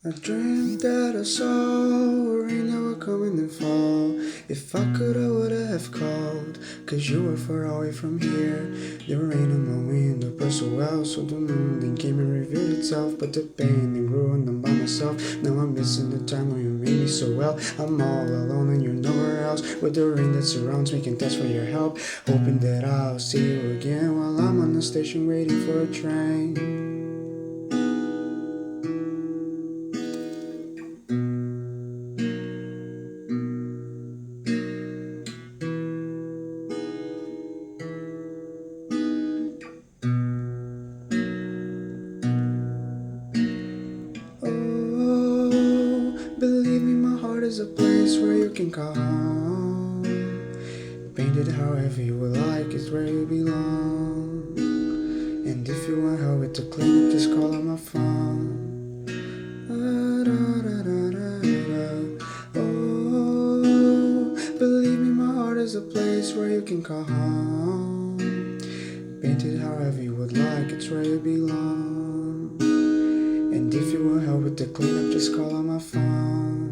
I dreamed that I saw rain that would come in the fall. If I could, I would have called, 'cause you were far away from here. The rain on my window burst so well, so the moon then came and revealed itself. But the pain then grew and I'm by myself. Now I'm missing the time when you made me so well. I'm all alone and you're nowhere else. With the rain that surrounds me, can test for your help, hoping that I'll see you again while I'm on the station waiting for a train. Believe me, my heart is a place where you can call home. Paint it however you would like, it's where you belong. And if you want help with the cleanup, just call on my phone. Oh, believe me, my heart is a place where you can call home. Paint it however you would like, it's where you belong. And if you want help with the cleanup, just call on my phone.